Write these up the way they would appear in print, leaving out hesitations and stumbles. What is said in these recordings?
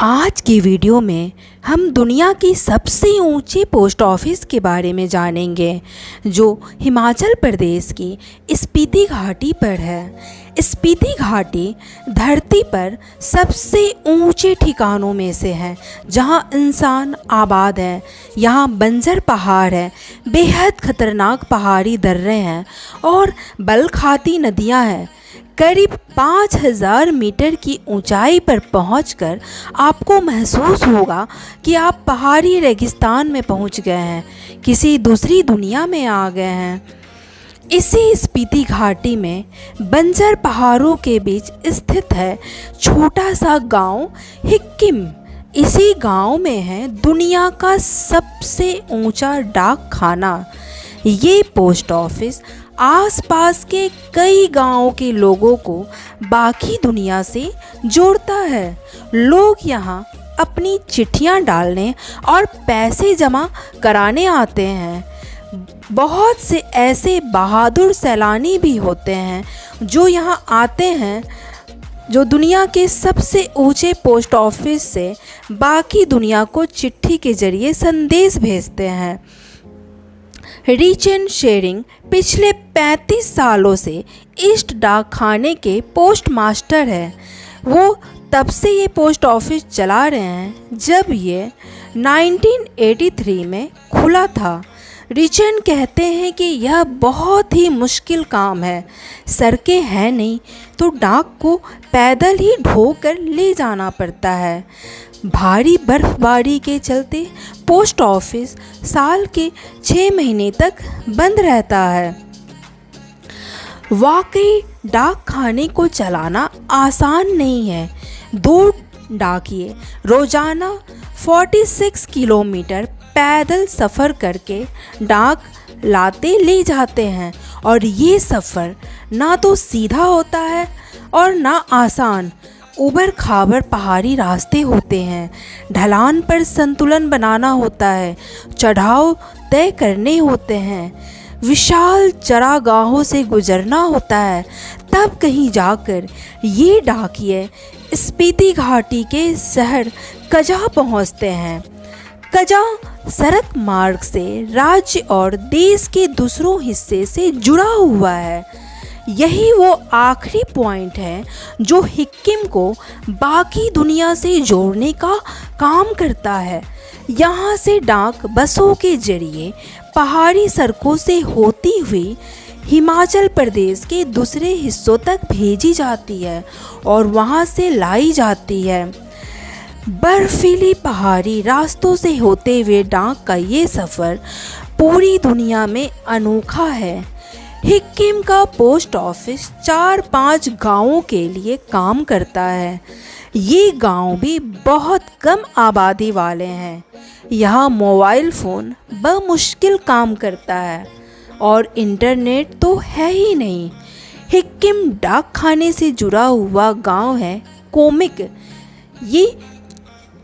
आज की वीडियो में हम दुनिया की सबसे ऊंचे पोस्ट ऑफिस के बारे में जानेंगे जो हिमाचल प्रदेश की स्पीति घाटी पर है। स्पीति घाटी धरती पर सबसे ऊंचे ठिकानों में से है जहां इंसान आबाद है। यहां बंजर पहाड़ है, बेहद खतरनाक पहाड़ी दर्रे हैं और बल खाती नदियां हैं। करीब 5000 मीटर की ऊंचाई पर पहुंचकर आपको महसूस होगा कि आप पहाड़ी रेगिस्तान में पहुंच गए हैं, किसी दूसरी दुनिया में आ गए हैं। इसी स्पीति घाटी में बंजर पहाड़ों के बीच स्थित है छोटा सा गांव हिक्किम। इसी गांव में है दुनिया का सबसे ऊंचा डाक खाना। ये पोस्ट ऑफिस आसपास के कई गांवों के लोगों को बाकी दुनिया से जोड़ता है। लोग यहाँ अपनी चिट्ठियाँ डालने और पैसे जमा कराने आते हैं। बहुत से ऐसे बहादुर सैलानी भी होते हैं जो यहाँ आते हैं, जो दुनिया के सबसे ऊंचे पोस्ट ऑफिस से बाकी दुनिया को चिट्ठी के जरिए संदेश भेजते हैं। रीच एंड शेयरिंग पिछले 35 सालों से ईस्ट डाक खाने के पोस्ट मास्टर हैं। वो तब से ये पोस्ट ऑफिस चला रहे हैं जब ये 1983 में खुला था। रिचन कहते हैं कि यह बहुत ही मुश्किल काम है। सड़कें हैं नहीं तो डाक को पैदल ही ढोकर ले जाना पड़ता है। भारी बर्फबारी के चलते पोस्ट ऑफिस साल के 6 महीने तक बंद रहता है। वाकई डाक खाने को चलाना आसान नहीं है। 2 डाकिये रोजाना 46 किलोमीटर पैदल सफ़र करके डाक लाते ले जाते हैं और ये सफ़र ना तो सीधा होता है और ना आसान। ऊबड़ खाबड़ पहाड़ी रास्ते होते हैं, ढलान पर संतुलन बनाना होता है, चढ़ाव तय करने होते हैं, विशाल चरागाहों से गुजरना होता है। तब कहीं जाकर ये डाकिये स्पीति घाटी के शहर कजा पहुंचते हैं। कजा सड़क मार्ग से राज्य और देश के दूसरों हिस्से से जुड़ा हुआ है। यही वो आखिरी पॉइंट है जो हिक्किम को बाकी दुनिया से जोड़ने का काम करता है। यहाँ से डाक बसों के जरिए पहाड़ी सड़कों से होती हुई हिमाचल प्रदेश के दूसरे हिस्सों तक भेजी जाती है और वहाँ से लाई जाती है। बर्फीली पहाड़ी रास्तों से होते हुए डाक का ये सफ़र पूरी दुनिया में अनोखा है। हिक्किम का पोस्ट ऑफिस 4-5 गांवों के लिए काम करता है। ये गांव भी बहुत कम आबादी वाले हैं। यहाँ मोबाइल फ़ोन बमुश्किल काम करता है और इंटरनेट तो है ही नहीं। हिक्किम डाक खाने से जुड़ा हुआ गांव है कोमिक। ये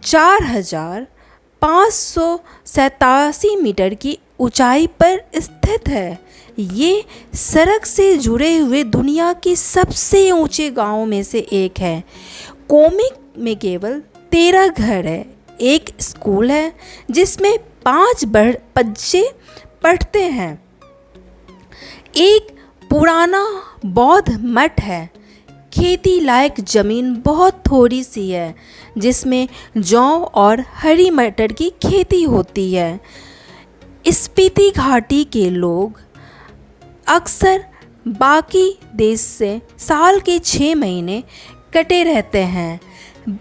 4587 मीटर की ऊंचाई पर स्थित है। ये सड़क से जुड़े हुए दुनिया के सबसे ऊंचे गांवों में से एक है। कोमिक में केवल 13 घर है, एक स्कूल है जिसमें 5 बच्चे पढ़ते हैं, एक पुराना बौद्ध मठ है। खेती लायक ज़मीन बहुत थोड़ी सी है जिसमें जौ और हरी मटर की खेती होती है। स्पीति घाटी के लोग अक्सर बाकी देश से साल के 6 महीने कटे रहते हैं।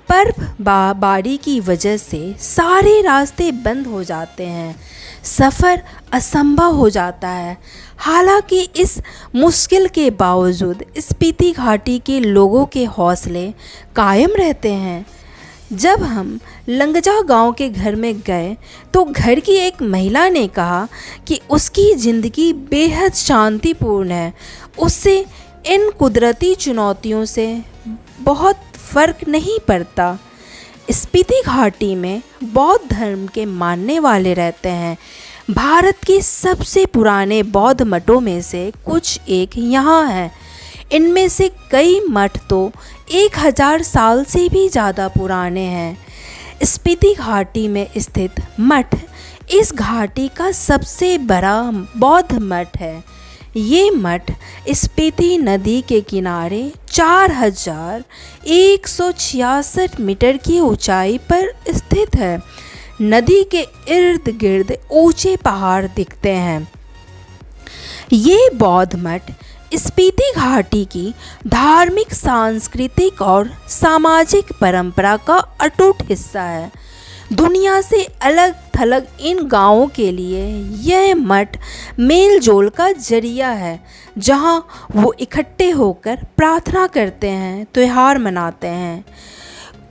बर्फबारी की वजह से सारे रास्ते बंद हो जाते हैं, सफ़र असंभव हो जाता है। हालांकि इस मुश्किल के बावजूद स्पीति घाटी के लोगों के हौसले कायम रहते हैं। जब हम लंगजा गांव के घर में गए तो घर की एक महिला ने कहा कि उसकी ज़िंदगी बेहद शांतिपूर्ण है। उससे इन कुदरती चुनौतियों से बहुत फ़र्क नहीं पड़ता। स्पीति घाटी में बौद्ध धर्म के मानने वाले रहते हैं। भारत के सबसे पुराने बौद्ध मठों में से कुछ एक यहाँ है। इनमें से कई मठ तो 1000 साल से भी ज़्यादा पुराने हैं। स्पीति घाटी में स्थित मठ इस घाटी का सबसे बड़ा बौद्ध मठ है। ये मठ स्पीति नदी के किनारे 4166 मीटर की ऊंचाई पर स्थित है। नदी के इर्द गिर्द ऊंचे पहाड़ दिखते हैं। ये बौद्ध मठ स्पीति घाटी की धार्मिक, सांस्कृतिक और सामाजिक परंपरा का अटूट हिस्सा है। दुनिया से अलग थलग इन गांवों के लिए यह मठ मेल जोल का जरिया है, जहां वो इकट्ठे होकर प्रार्थना करते हैं, त्यौहार मनाते हैं।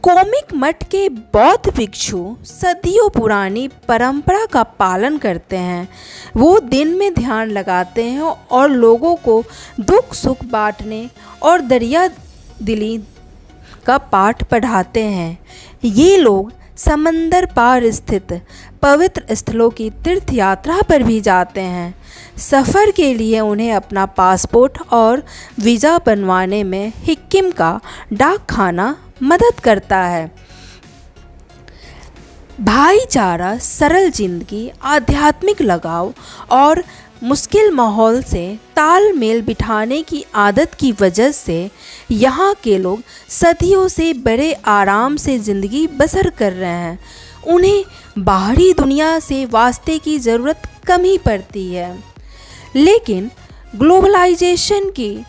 कोमिक मठ के बौद्ध भिक्षु सदियों पुरानी परंपरा का पालन करते हैं। वो दिन में ध्यान लगाते हैं और लोगों को दुख सुख बांटने और दरिया दिली का पाठ पढ़ाते हैं। ये लोग समंदर पार स्थित पवित्र स्थलों की तीर्थ यात्रा पर भी जाते हैं। सफ़र के लिए उन्हें अपना पासपोर्ट और वीज़ा बनवाने में सिक्किम का डाकखाना मदद करता है। भाईचारा, सरल जिंदगी, आध्यात्मिक लगाव और मुश्किल माहौल से तालमेल बिठाने की आदत की वजह से यहाँ के लोग सदियों से बड़े आराम से ज़िंदगी बसर कर रहे हैं। उन्हें बाहरी दुनिया से वास्ते की ज़रूरत कम ही पड़ती है। लेकिन ग्लोबलाइजेशन की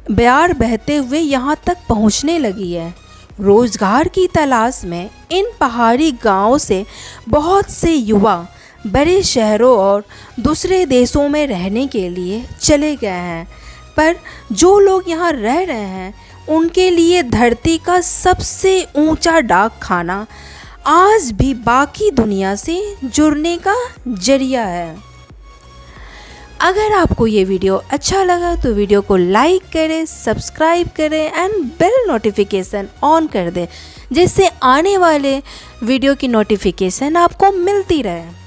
बयार बहते हुए यहाँ तक पहुँचने लगी है। रोज़गार की तलाश में इन पहाड़ी गांवों से बहुत से युवा बड़े शहरों और दूसरे देशों में रहने के लिए चले गए हैं, पर जो लोग यहाँ रह रहे हैं उनके लिए धरती का सबसे ऊंचा डाकखाना आज भी बाकी दुनिया से जुड़ने का जरिया है। अगर आपको ये वीडियो अच्छा लगा तो वीडियो को लाइक करें, सब्सक्राइब करें एंड बेल नोटिफिकेशन ऑन कर दें, जिससे आने वाले वीडियो की नोटिफिकेशन आपको मिलती रहे।